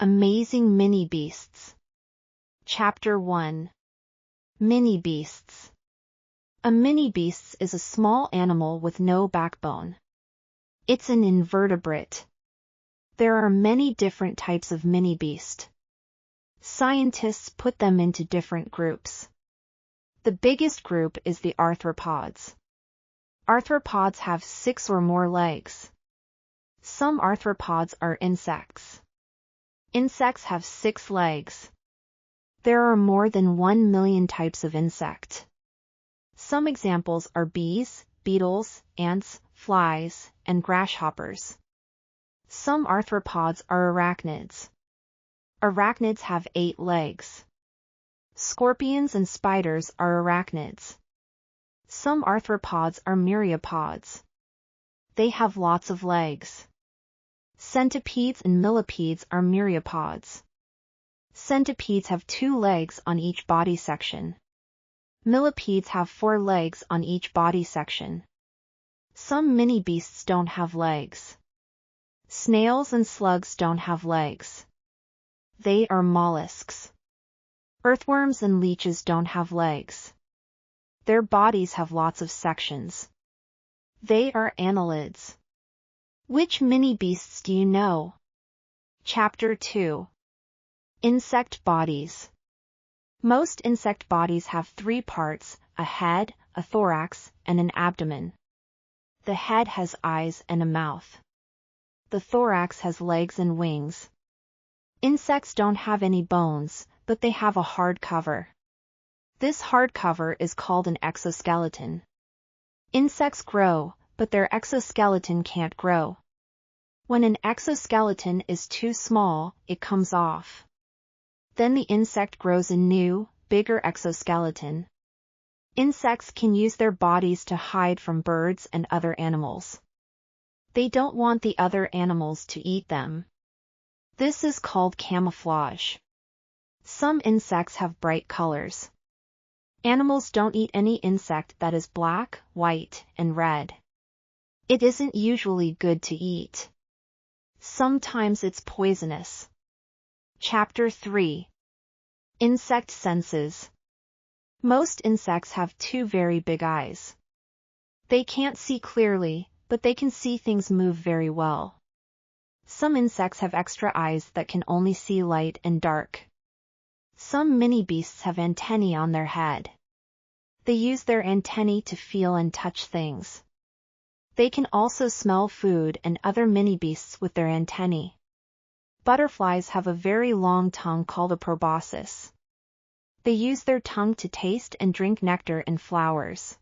Amazing Mini-Beasts. Chapter 1. Mini-Beasts. A mini-beast is a small animal with no backbone. It's an invertebrate. There are many different types of mini-beast. Scientists put them into different groups. The biggest group is the arthropods. Arthropods have 6 or more legs. Some arthropods are insects. Insects have 6 legs. There are more than 1 million types of insect. Some examples are bees, beetles, ants, flies, and grasshoppers. Some arthropods are arachnids. Arachnids have 8 legs. Scorpions and spiders are arachnids. Some arthropods are myriapods. They have lots of legs. Centipedes and millipedes are myriapods. Centipedes have 2 legs on each body section. Millipedes have 4 legs on each body section. Some mini-beasts don't have legs. Snails and slugs don't have legs. They are mollusks. Earthworms and leeches don't have legs. Their bodies have lots of sections. They are annelids. Which mini-beasts do you know? Chapter 2. Insect bodies. Most insect bodies have 3 parts, a head, a thorax, and an abdomen. The head has eyes and a mouth. The thorax has legs and wings. Insects don't have any bones, but they have a hard cover. This hard cover is called an exoskeleton. Insects grow, but their exoskeleton can't grow. When an exoskeleton is too small, it comes off. Then the insect grows a new, bigger exoskeleton. Insects can use their bodies to hide from birds and other animals. They don't want the other animals to eat them. This is called camouflage. Some insects have bright colors. Animals don't eat any insect that is black, white, and red. It isn't usually good to eat. Sometimes it's poisonous. Chapter 3. Insect senses. Most insects have 2 very big eyes. They can't see clearly, but they can see things move very well. Some insects have extra eyes that can only see light and dark. Some mini-beasts have antennae on their head. They use their antennae to feel and touch things. They can also smell food and other mini-beasts with their antennae. Butterflies have a very long tongue called a proboscis. They use their tongue to taste and drink nectar in flowers.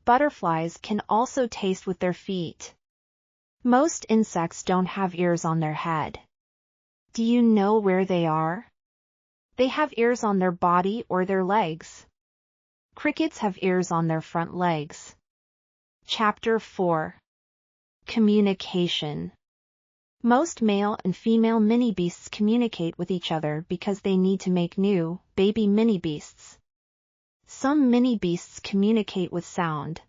Butterflies can also taste with their feet. Most insects don't have ears on their head. Do you know where they are? They have ears on their body or their legs. Crickets have ears on their front legs. Chapter 4. Communication. Most male and female mini-beasts communicate with each other because they need to make new, baby mini-beasts. Some mini-beasts communicate with sound.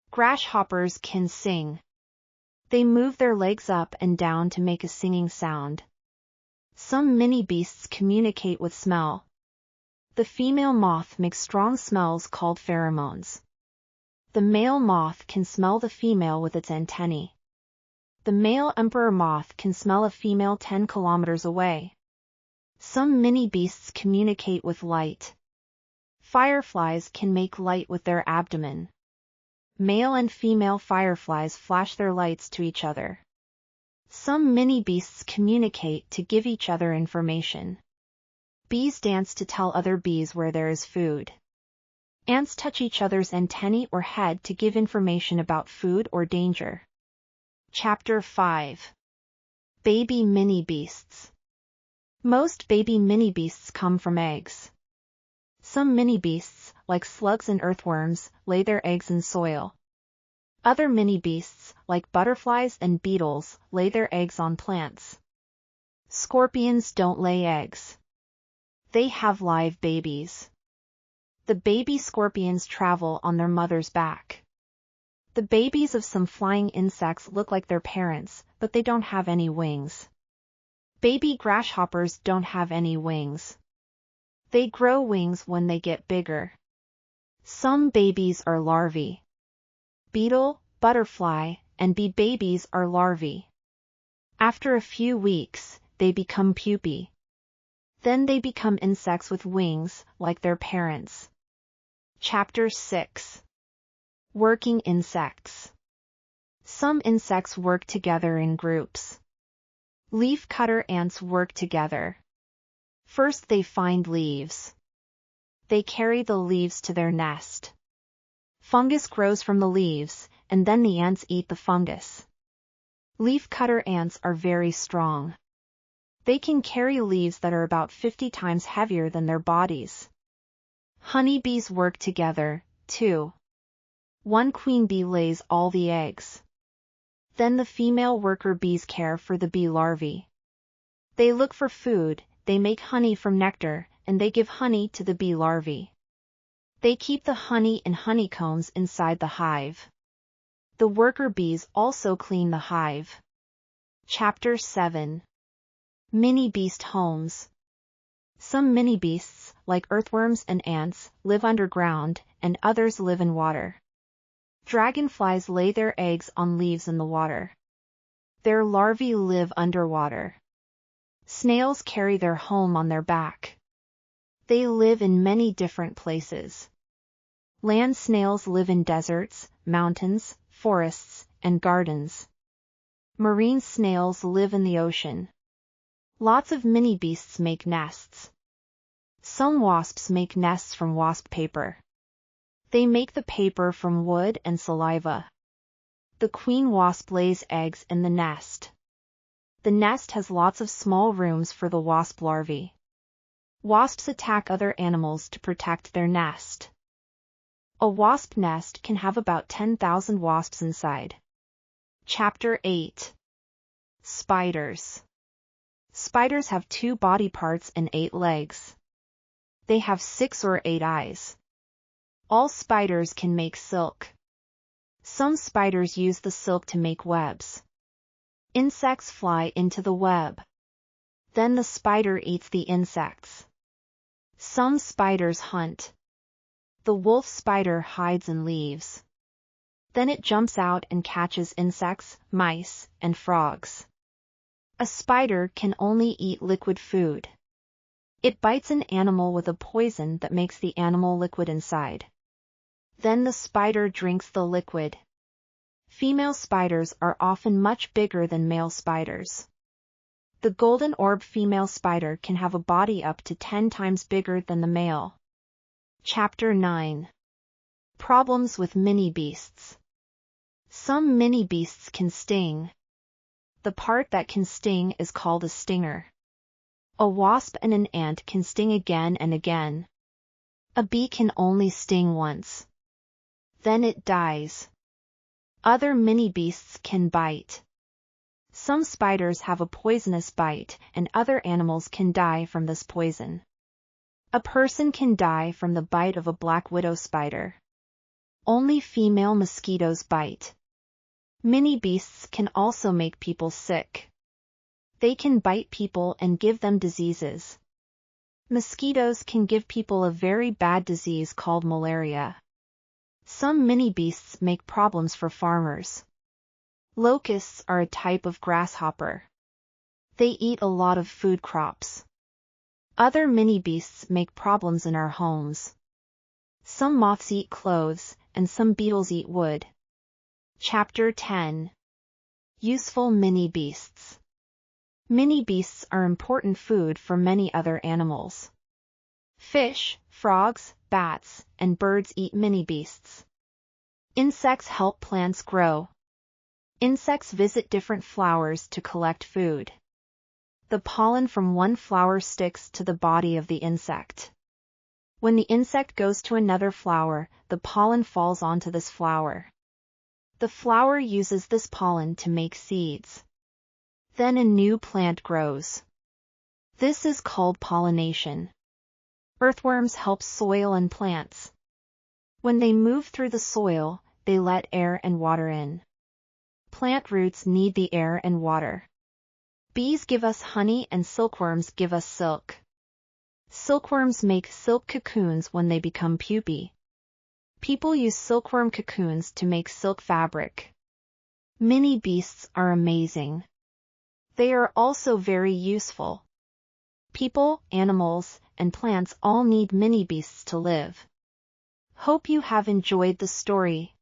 Grasshoppers can sing. They move their legs up and down to make a singing sound. Some mini-beasts communicate with smell. The female moth makes strong smells called pheromones. The male moth can smell the female with its antennae. The male emperor moth can smell a female 10 kilometers away. Some mini-beasts communicate with light. Fireflies can make light with their abdomen. Male and female fireflies flash their lights to each other. Some mini-beasts communicate to give each other information. Bees dance to tell other bees where there is food. Ants touch each other's antennae or head to give information about food or danger. Chapter 5. Baby mini-beasts. Most baby mini-beasts come from eggs. Some mini-beasts, like slugs and earthworms, lay their eggs in soil. Other mini-beasts, like butterflies and beetles, lay their eggs on plants. Scorpions don't lay eggs. They have live babies. The baby scorpions travel on their mother's back. The babies of some flying insects look like their parents, but they don't have any wings. Baby grasshoppers don't have any wings. They grow wings when they get bigger. Some babies are larvae. Beetle, butterfly, and bee babies are larvae. After a few weeks, they become pupae. Then they become insects with wings, like their parents. Chapter 6. Working insects. Some insects work together in groups. Leafcutter ants work together. First they find leaves. They carry the leaves to their nest. Fungus grows from the leaves, and then the ants eat the fungus. Leafcutter ants are very strong. They can carry leaves that are about 50 times heavier than their bodies. Honeybees work together, too. One queen bee lays all the eggs. Then the female worker bees care for the bee larvae. They look for food, they make honey from nectar, and they give honey to the bee larvae. They keep the honey in honeycombs inside the hive. The worker bees also clean the hive. Chapter 7. Mini-beast homes. Some mini-beasts, like earthworms and ants, live underground, and others live in water. Dragonflies lay their eggs on leaves in the water. Their larvae live underwater. Snails carry their home on their back. They live in many different places. Land snails live in deserts, mountains, forests, and gardens. Marine snails live in the ocean. Lots of mini-beasts make nests. Some wasps make nests from wasp paper. They make the paper from wood and saliva. The queen wasp lays eggs in the nest. The nest has lots of small rooms for the wasp larvae. Wasps attack other animals to protect their nest. A wasp nest can have about 10,000 wasps inside. Chapter 8. Spiders. Spiders have 2 body parts and 8 legs. They have 6 or 8 eyes. All spiders can make silk. Some spiders use the silk to make webs. Insects fly into the web. Then the spider eats the insects. Some spiders hunt. The wolf spider hides in leaves. Then it jumps out and catches insects, mice, and frogs. A spider can only eat liquid food. It bites an animal with a poison that makes the animal liquid inside. Then the spider drinks the liquid. Female spiders are often much bigger than male spiders. The golden orb female spider can have a body up to 10 times bigger than the male. Chapter 9. Problems with mini-beasts. Some mini-beasts can sting. The part that can sting is called a stinger. A wasp and an ant can sting again and again. A bee can only sting once. Then it dies. Other mini-beasts can bite. Some spiders have a poisonous bite, and other animals can die from this poison. A person can die from the bite of a black widow spider. Only female mosquitoes bite. Mini-beasts can also make people sick. They can bite people and give them diseases. Mosquitoes can give people a very bad disease called malaria. Some mini-beasts make problems for farmers. Locusts are a type of grasshopper. They eat a lot of food crops. Other mini-beasts make problems in our homes. Some moths eat clothes, and some beetles eat wood. Chapter 10. Useful mini-beasts. Mini-beasts are important food for many other animals. Fish, frogs, bats, and birds eat mini-beasts. Insects help plants grow. Insects visit different flowers to collect food. The pollen from one flower sticks to the body of the insect. When the insect goes to another flower, the pollen falls onto this flower. The flower uses this pollen to make seeds. Then a new plant grows. This is called pollination. Earthworms help soil and plants. When they move through the soil, they let air and water in. Plant roots need the air and water. Bees give us honey and silkworms give us silk. Silkworms make silk cocoons when they become pupae. People use silkworm cocoons to make silk fabric. Mini beasts are amazing. They are also very useful. People, animals, and plants all need mini beasts to live. Hope you have enjoyed the story.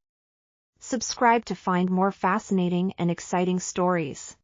Subscribe to find more fascinating and exciting stories.